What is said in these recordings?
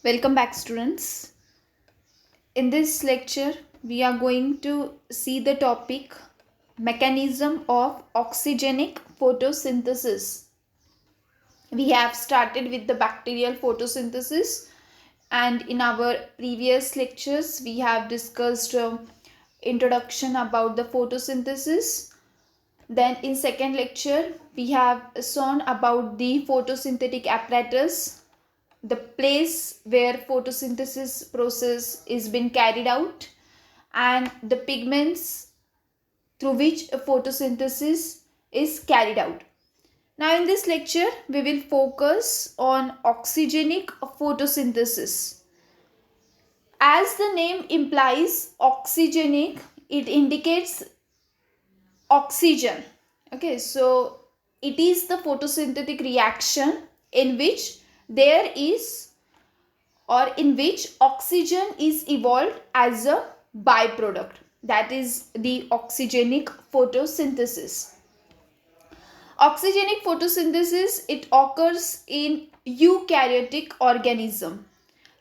Welcome back, students. In this lecture, we are going to see the topic mechanism of oxygenic photosynthesis. We have started with the bacterial photosynthesis, and in our previous lectures, we have discussed introduction about the photosynthesis. Then in second lecture, we have shown about the photosynthetic apparatus, the place where photosynthesis process is being carried out, and the pigments through which photosynthesis is carried out. Now in this lecture, we will focus on oxygenic photosynthesis. As the name implies, oxygenic, it indicates oxygen. Okay, so it is the photosynthetic reaction in which there is or in which oxygen is evolved as a byproduct. That is the oxygenic photosynthesis. Oxygenic photosynthesis, it occurs in eukaryotic organism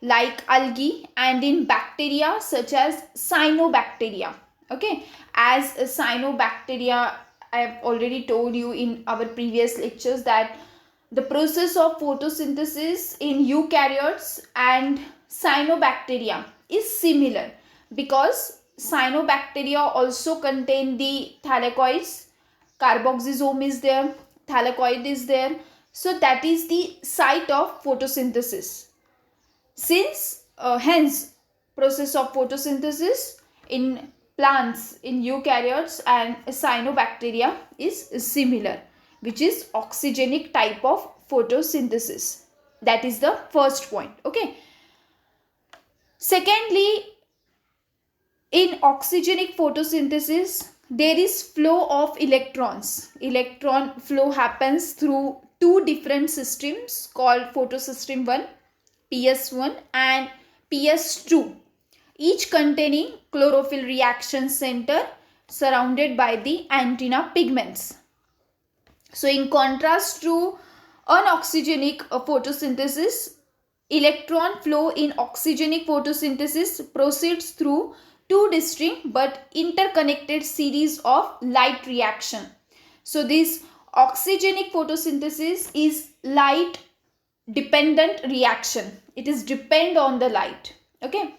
like algae and in bacteria such as cyanobacteria. Okay, as cyanobacteria, I have already told you in our previous lectures that the process of photosynthesis in eukaryotes and cyanobacteria is similar because cyanobacteria also contain the thylakoids, carboxysome is there, thylakoid is there. So that is the site of photosynthesis. Hence, process of photosynthesis in plants, in eukaryotes and cyanobacteria is similar, which is oxygenic type of photosynthesis. That is the first point. Okay. Secondly, in oxygenic photosynthesis, there is flow of electrons. Electron flow happens through two different systems called photosystem 1, PS1 and PS2, each containing chlorophyll reaction center surrounded by the antenna pigments. So in contrast to unoxygenic photosynthesis, electron flow in oxygenic photosynthesis proceeds through two distinct but interconnected series of light reaction. So this oxygenic photosynthesis is light dependent reaction. It is depend on the light. Okay.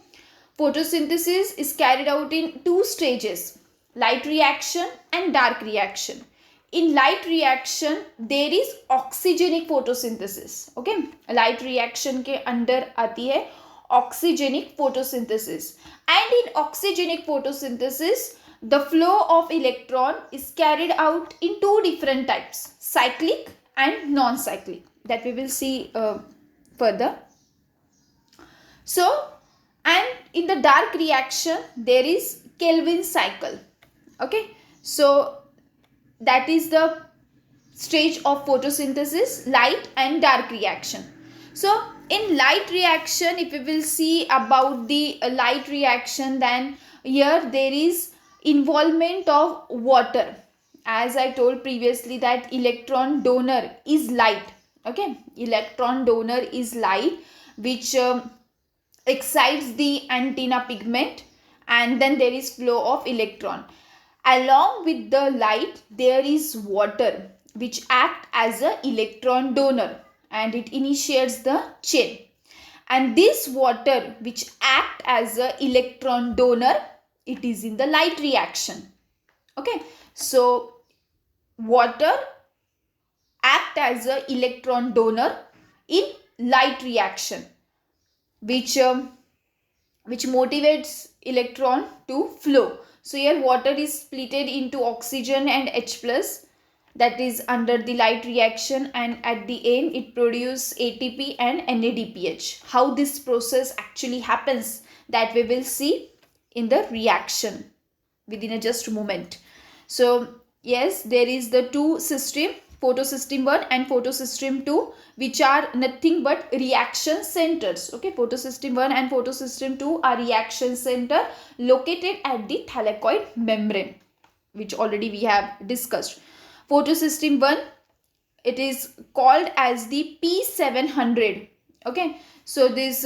Photosynthesis is carried out in two stages, light reaction and dark reaction. In light reaction, there is oxygenic photosynthesis. Okay, light reaction के अंदर आती है oxygenic photosynthesis, and in oxygenic photosynthesis, the flow of electron is carried out in two different types, cyclic and non-cyclic, that we will see further. So, and in the dark reaction, there is Kelvin cycle. Okay, so that is the stage of photosynthesis, light and dark reaction. So in light reaction, if we will see about the light reaction, then here there is involvement of water. As I told previously that electron donor is light. Okay, electron donor is light, which excites the antenna pigment, and then there is flow of electron. Along with the light, there is water which act as a electron donor and it initiates the chain. And this water which act as a electron donor, it is in the light reaction. Okay, so water act as a electron donor in light reaction, which motivates electron to flow. So here water is split into oxygen and H plus, that is under the light reaction, and at the end it produces ATP and NADPH. How this process actually happens, that we will see in the reaction within just a moment. So yes, there is the two system, photosystem 1 and photosystem 2, which are nothing but reaction centers. Okay, photosystem 1 and photosystem 2 are reaction center located at the thylakoid membrane, which already we have discussed. Photosystem 1, it is called as the P700. Okay, so this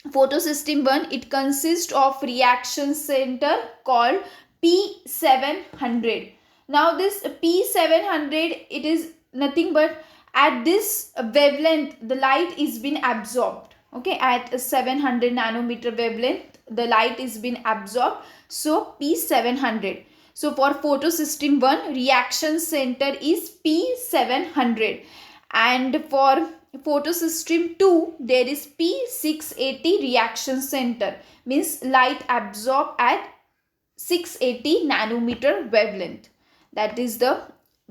photosystem 1, it consists of reaction center called P700. Now this P700, it is nothing but at this wavelength the light is being absorbed. Okay, at a 700 nanometer wavelength the light is being absorbed. So P700. So for photosystem 1, reaction center is P700, and for photosystem 2 there is P680 reaction center, means light absorbed at 680 nanometer wavelength. That is the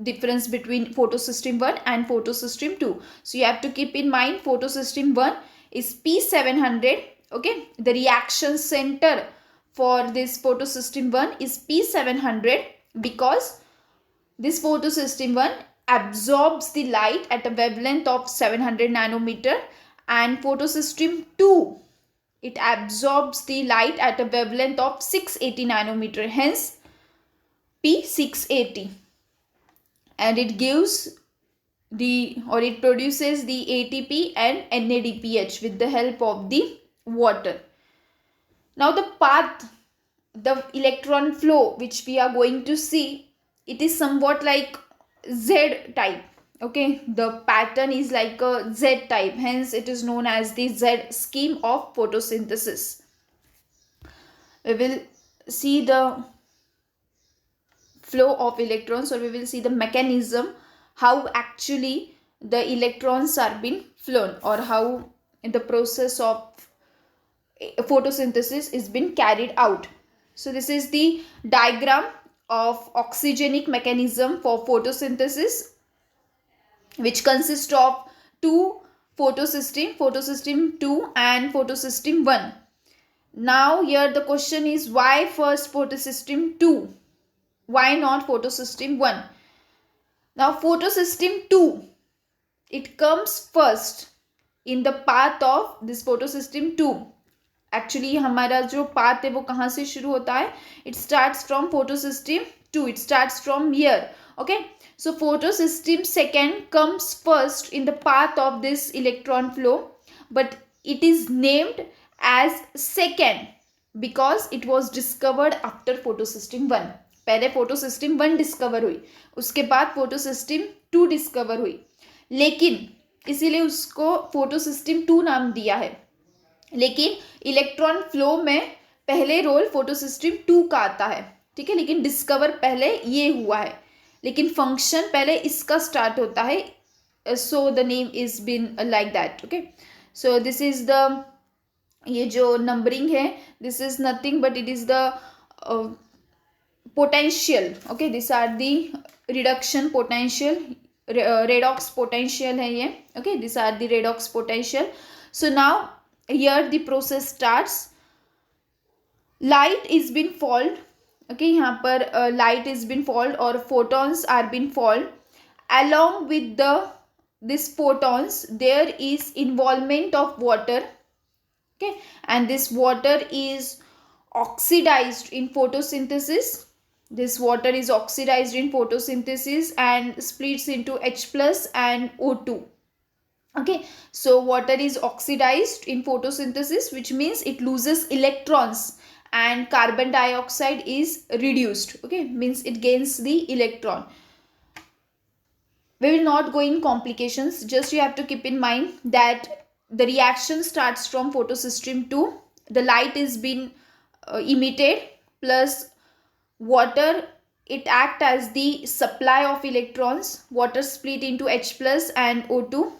difference between photosystem 1 and photosystem 2. So you have to keep in mind photosystem 1 is P700. Okay, the reaction center for this photosystem 1 is P700 because this photosystem 1 absorbs the light at a wavelength of 700 nanometer, and photosystem 2, it absorbs the light at a wavelength of 680 nanometer, hence P680, and it gives it produces the ATP and NADPH with the help of the water. Now the path, the electron flow which we are going to see, it is somewhat like Z type. Okay, the pattern is like a Z type, hence it is known as the Z scheme of photosynthesis. We will see the flow of electrons, or we will see the mechanism how actually the electrons are being flown, or how the process of photosynthesis is being carried out. So this is the diagram of oxygenic mechanism for photosynthesis, which consists of two photosystem 2 and photosystem 1. Now here the question is, why first photosystem 2? Why not photosystem 1? Now photosystem 2, it comes first in the path of this photosystem 2. Actually हमारा जो path है वो कहाँ से शुरू होता है? It starts from photosystem 2. It starts from here. Okay, so photosystem 2 comes first in the path of this electron flow, but it is named as second because it was discovered after photosystem 1. पहले photosystem 1 discover हुई, उसके बाद photosystem 2 discover हुई, लेकिन इसीलिए उसको photosystem 2 नाम दिया है. लेकिन इलेक्ट्रॉन फ्लो में पहले रोल फोटोसिस्टम 2 का आता है. ठीक है, लेकिन डिस्कवर पहले ये हुआ है, लेकिन फंक्शन पहले इसका स्टार्ट होता है. So the name is been like that. Okay, so this is the, ये जो नंबरिंग है, this is nothing but it is the potential. Okay, this are the reduction potential, redox potential है ये. Okay, this are the redox potential. So now here the process starts. Light is been falled. Okay, यहाँ पर light is been falled or photons are been falled. Along with this photons there is involvement of water. Okay, and this water is oxidized in photosynthesis. This water is oxidized in photosynthesis and splits into H plus and O2. Okay, so water is oxidized in photosynthesis, which means it loses electrons, and carbon dioxide is reduced. Okay, means it gains the electron. We will not go in complications, just you have to keep in mind that the reaction starts from photosystem 2. The light is being emitted plus water, it act as the supply of electrons. Water split into H plus and O2.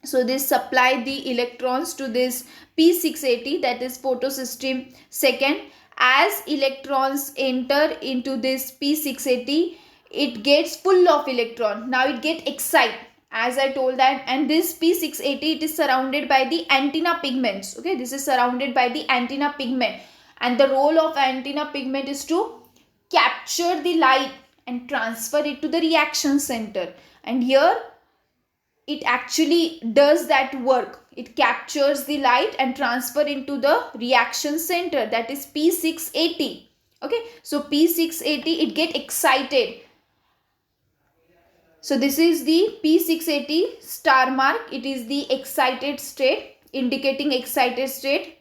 So this supply the electrons to this P680, that is photosystem 2. As electrons enter into this P680, it gets full of electron. Now it get excited, as I told that, and this P680, it is surrounded by the antenna pigments. Okay, this is surrounded by the antenna pigment, and the role of antenna pigment is to capture the light and transfer it to the reaction center. And here it actually does that work. It captures the light and transfer into the reaction center, that is P680. Okay, so P680, it get excited So this is the P680 star mark. It is the excited state, indicating excited state.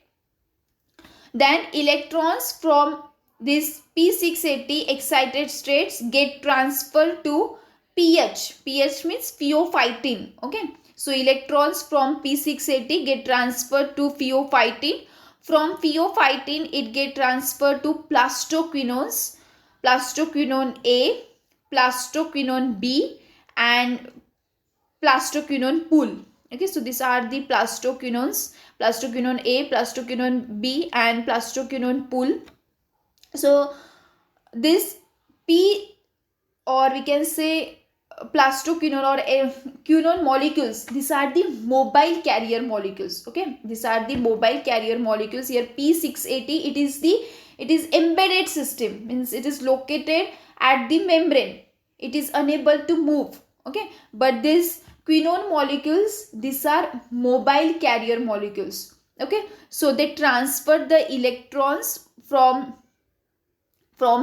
Then electrons from this P680 excited states get transferred to pH. pH means pheophytin. Okay. So electrons from P680 get transferred to pheophytin. From pheophytin it get transferred to plastoquinones. Plastoquinone A, plastoquinone B and plastoquinone pool. Okay, so these are the plastoquinones, plastoquinone A, plastoquinone B and plastoquinone pool. So this P, or we can say plastoquinone or quinone molecules, these are the mobile carrier molecules. Okay, these are the mobile carrier molecules. Here P680, it is embedded system, means it is located at the membrane, it is unable to move. Okay, but this quinone molecules, these are mobile carrier molecules. Okay, so they transfer the electrons from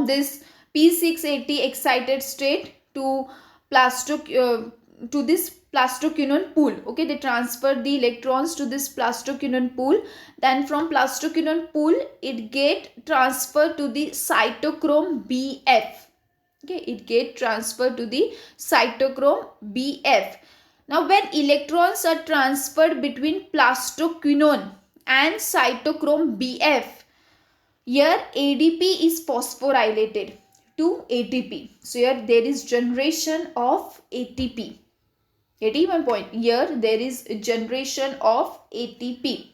this P680 excited state to to this plastoquinone pool. Okay, they transfer the electrons to this plastoquinone pool. Then from plastoquinone pool it get transferred to the cytochrome Bf. Okay, it get transferred to the cytochrome Bf. Now when electrons are transferred between plastoquinone and cytochrome Bf, here ADP is phosphorylated to ATP. So here there is generation of ATP. Getting my point? Here there is generation of ATP.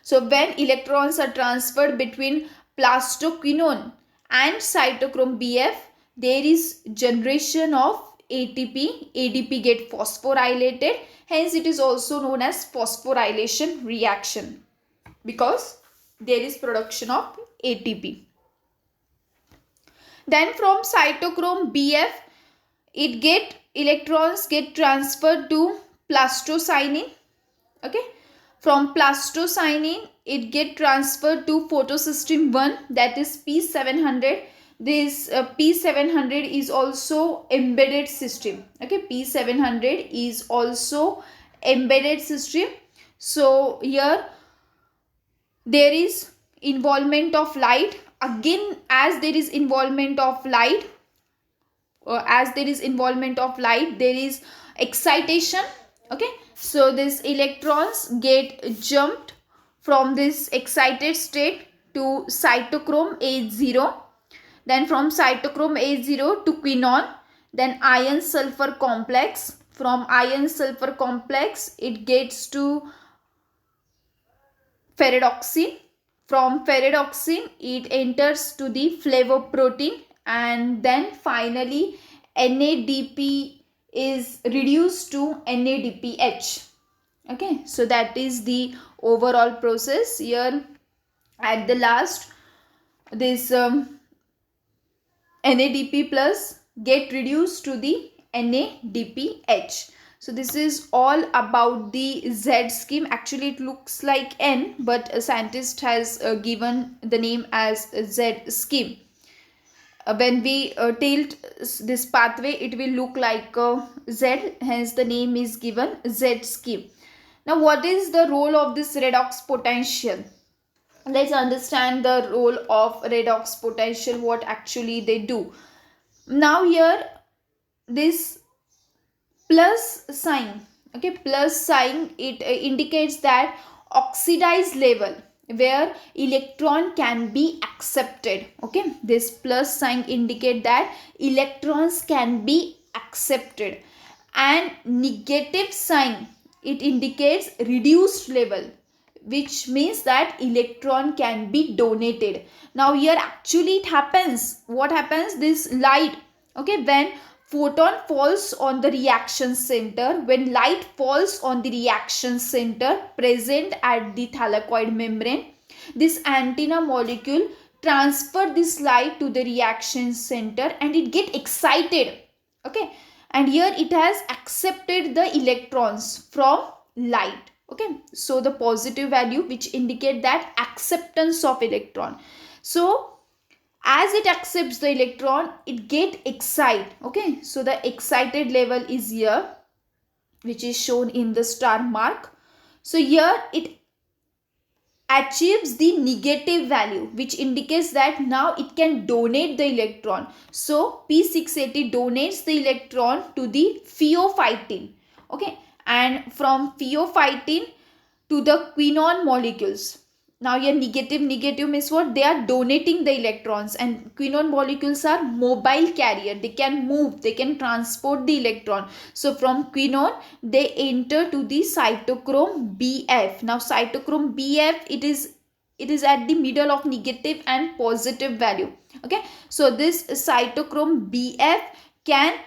So when electrons are transferred between plastoquinone and cytochrome Bf, there is generation of ATP. ADP get phosphorylated. Hence it is also known as phosphorylation reaction, because there is production of ATP. Then from cytochrome Bf, electrons get transferred to plastocyanin. Okay, from plastocyanin it get transferred to photosystem 1, that is P700. This P700 is also embedded system. Okay, P700 is also embedded system. So here there is involvement of light. Again, as there is involvement of light, there is excitation. Okay, so these electrons get jumped from this excited state to cytochrome H0, then from cytochrome H0 to quinone, then iron sulfur complex. From iron sulfur complex it gets to ferredoxin. From ferredoxin it enters to the flavoprotein, and then finally NADP is reduced to NADPH. Okay, so that is the overall process. Here at the last, this NADP plus get reduced to the NADPH. So this is all about the Z scheme. Actually it looks like N, but a scientist has given the name as Z scheme. When we tilt this pathway, it will look like Z, hence the name is given Z scheme. Now what is the role of this redox potential? Let's understand the role of redox potential, what actually they do. Now here this plus sign, okay, plus sign, it indicates that oxidized level where electron can be accepted. Okay, this plus sign indicate that electrons can be accepted, and negative sign, it indicates reduced level, which means that electron can be donated. Now here actually it happens, what happens, this light, okay, when photon falls on the reaction center, when light falls on the reaction center present at the thylakoid membrane, this antenna molecule transfer this light to the reaction center and it get excited. Okay, and here it has accepted the electrons from light. Okay, so the positive value which indicate that acceptance of electron. So As it accepts the electron, it get excited. Okay, so the excited level is here, which is shown in the star mark. So here it achieves the negative value, which indicates that now it can donate the electron. So P680 donates the electron to the pheophytin. Okay, and from pheophytin to the quinone molecules. Now here negative means what? They are donating the electrons, and quinone molecules are mobile carrier. They can move, they can transport the electron. So from quinone they enter to the cytochrome BF. Now cytochrome BF, it is at the middle of negative and positive value. Okay, so this cytochrome BF can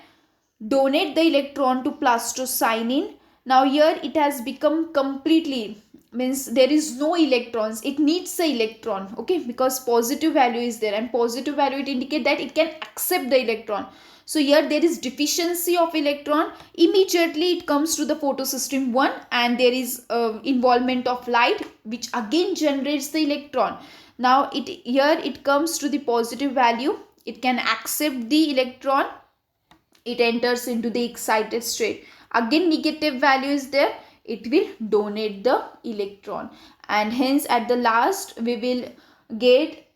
donate the electron to plastocyanin. Now here it has become completely, means there is no electrons, it needs the electron. Okay, because positive value is there, and positive value, it indicate that it can accept the electron. So here there is deficiency of electron. Immediately it comes to the photosystem 1, and there is involvement of light, which again generates the electron. Now here it comes to the positive value, it can accept the electron, it enters into the excited state. Again negative value is there, it will donate the electron, and hence at the last we will get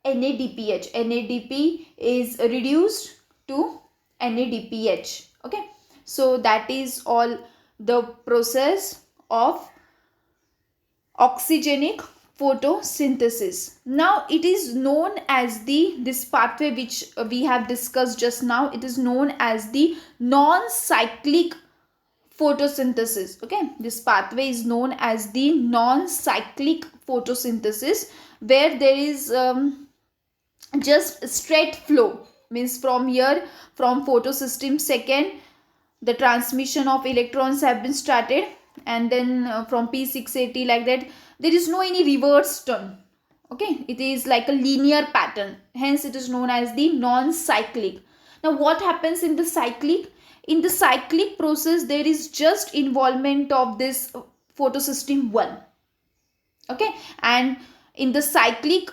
NADPH. NADP is reduced to NADPH. Okay, so that is all the process of oxygenic photosynthesis. Now it is known as this pathway which we have discussed just now, it is known as the non-cyclic photosynthesis. Okay, this pathway is known as the non-cyclic photosynthesis, where there is just straight flow, means from here, from photosystem second, the transmission of electrons have been started, and then from P680, like that, there is no any reverse turn. Okay, it is like a linear pattern, hence it is known as the non-cyclic. Now what happens in the cyclic? In the cyclic process, there is just involvement of this photosystem 1. Okay, and in the cyclic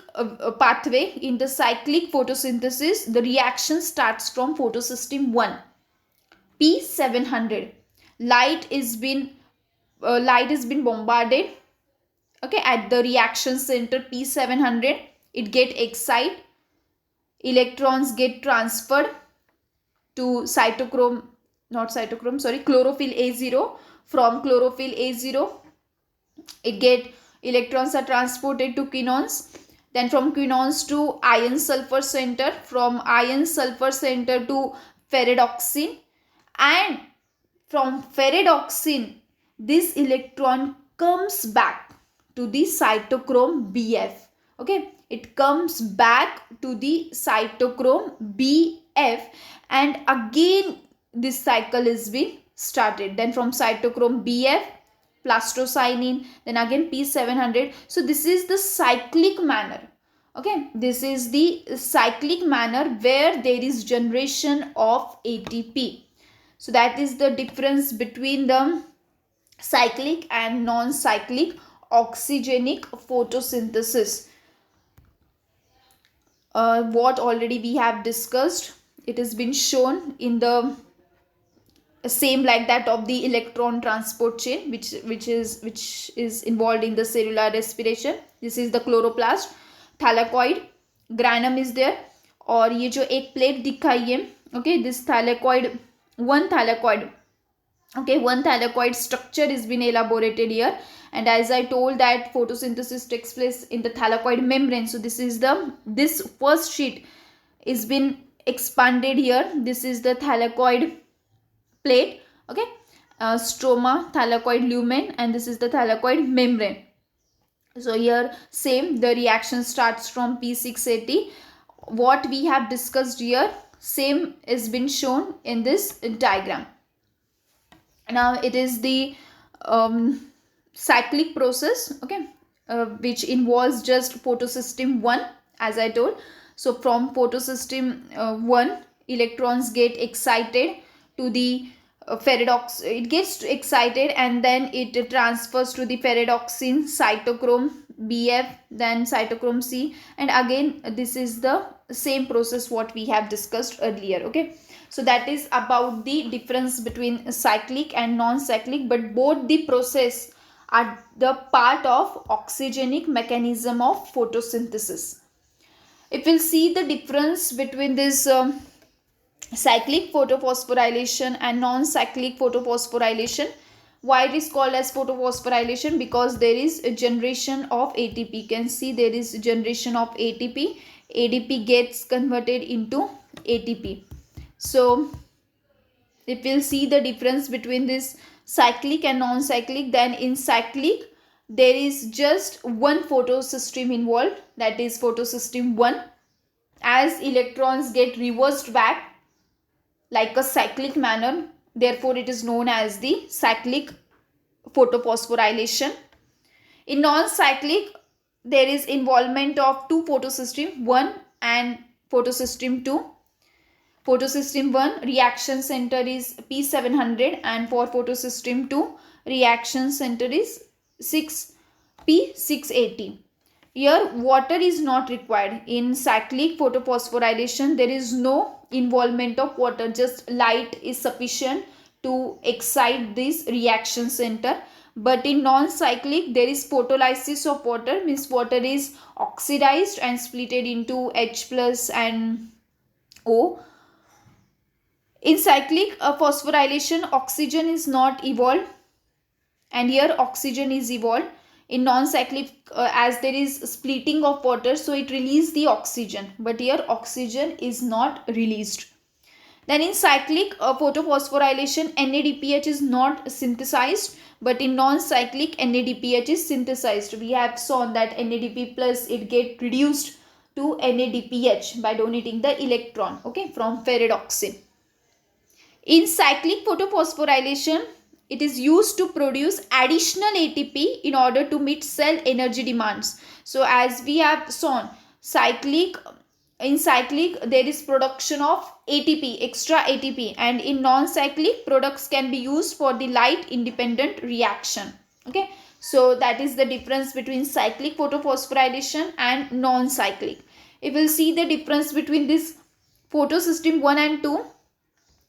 pathway, in the cyclic photosynthesis, the reaction starts from photosystem 1. P700, light is been bombarded, okay, at the reaction center P700. It get excited, electrons get transferred to chlorophyll A0. From chlorophyll A0, it get electrons are transported to quinones, then from quinones to iron sulfur center, from iron sulfur center to ferredoxin, and from ferredoxin this electron comes back to the cytochrome BF. Okay, it comes back to the cytochrome BF, and again this cycle is being started. Then from cytochrome BF, plastocyanin, then again P700. So this is the cyclic manner. Okay, this is the cyclic manner where there is generation of ATP. So that is the difference between the cyclic and non-cyclic oxygenic photosynthesis. What already we have discussed, it has been shown in the same like that of the electron transport chain, which is involved in the cellular respiration. This is the chloroplast, thylakoid, granum is there, और ये जो एक plate दिखाई है, okay, this thylakoid, one thylakoid structure is been elaborated here. And as I told that photosynthesis takes place in the thylakoid membrane, so this first sheet is been expanded here. This is the thylakoid plate, okay, stroma, thylakoid lumen, and this is the thylakoid membrane. So here same, the reaction starts from P680. What we have discussed here, same is been shown in this diagram. Now it is the cyclic process, okay, which involves just photosystem 1, as I told. So from photosystem 1, electrons get excited to the it gets excited, and then it transfers to the ferredoxin, cytochrome BF, then cytochrome C, and again this is the same process what we have discussed earlier. Okay, so that is about the difference between cyclic and non-cyclic, but both the process are the part of oxygenic mechanism of photosynthesis. If we'll see the difference between this cyclic photophosphorylation and non-cyclic photophosphorylation. Why it is called as photophosphorylation? Because there is a generation of ATP. You can see there is generation of ATP. ADP gets converted into ATP. So if we'll see the difference between this cyclic and non-cyclic, then in cyclic there is just one photosystem involved, that is photosystem 1. As electrons get reversed back like a cyclic manner, therefore it is known as the cyclic photophosphorylation. In non-cyclic, there is involvement of two photosystem 1 and photosystem 2. Photosystem 1 reaction center is P700, and for photosystem 2 reaction center is P680. Here water is not required. In cyclic photophosphorylation there is no involvement of water, just light is sufficient to excite this reaction center. But in non-cyclic there is photolysis of water, means water is oxidized and splitted into H plus and O. In cyclic phosphorylation, oxygen is not evolved, and here oxygen is evolved. In non-cyclic, as there is splitting of water, so it releases the oxygen, but here oxygen is not released. Then in cyclic photophosphorylation, NADPH is not synthesized, but in non-cyclic NADPH is synthesized. We have shown that NADP plus it get reduced to NADPH by donating the electron, okay, from ferredoxin. In cyclic photophosphorylation, it is used to produce additional ATP in order to meet cell energy demands. So as we have shown, in cyclic there is production of ATP, extra ATP, and in non-cyclic products can be used for the light independent reaction. Okay, so that is the difference between cyclic photophosphorylation and non-cyclic. If we'll see the difference between this photosystem 1 and 2,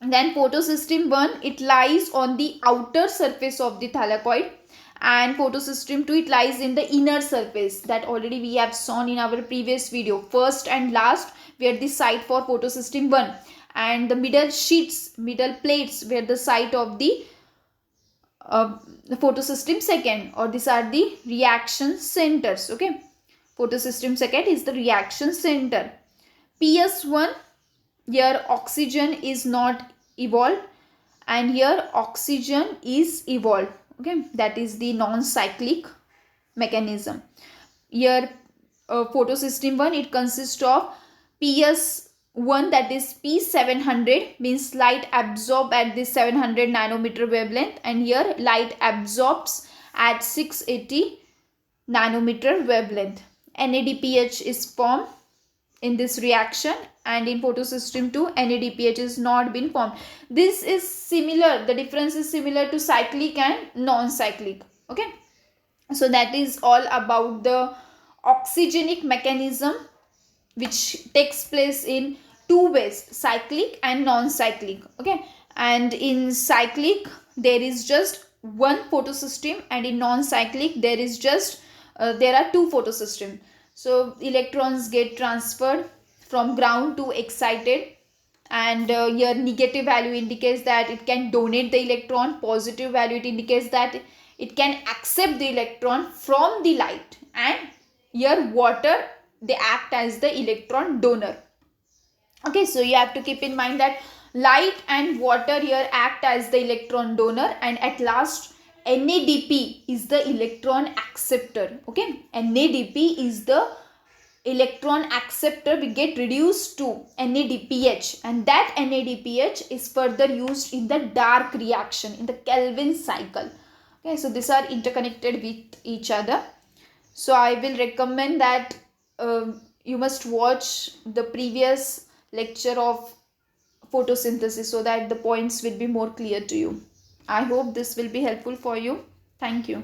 then photosystem 1, it lies on the outer surface of the thylakoid, and photosystem 2, it lies in the inner surface. That already we have shown in our previous video. First and last were the site for photosystem 1, and the middle sheets, middle plates were the site of the photosystem 2, or these are the reaction centers. Okay, photosystem 2 is the reaction center. PS1, here oxygen is not evolved, and here oxygen is evolved. Okay, that is the non-cyclic mechanism. Here photosystem 1, it consists of PS1, that is P700, means light absorbed at the 700 nanometer wavelength, and here light absorbs at 680 nanometer wavelength. NADPH is formed in this reaction, and in photosystem 2 NADPH is not been formed. This is similar, the difference is similar to cyclic and non-cyclic. Okay, so that is all about the oxygenic mechanism which takes place in two ways, cyclic and non-cyclic. Okay, and in cyclic there is just one photosystem, and in non-cyclic there is just there are two photosystems. So electrons get transferred from ground to excited, and your negative value indicates that it can donate the electron, positive value it indicates that it can accept the electron from the light, and here water, they act as the electron donor. Okay, so you have to keep in mind that light and water here act as the electron donor, and at last NADP is the electron acceptor. Okay, NADP is the electron acceptor. We get reduced to NADPH, and that NADPH is further used in the dark reaction, in the Kelvin cycle. Okay, so these are interconnected with each other. So I will recommend that you must watch the previous lecture of photosynthesis so that the points will be more clear to you. I hope this will be helpful for you. Thank you.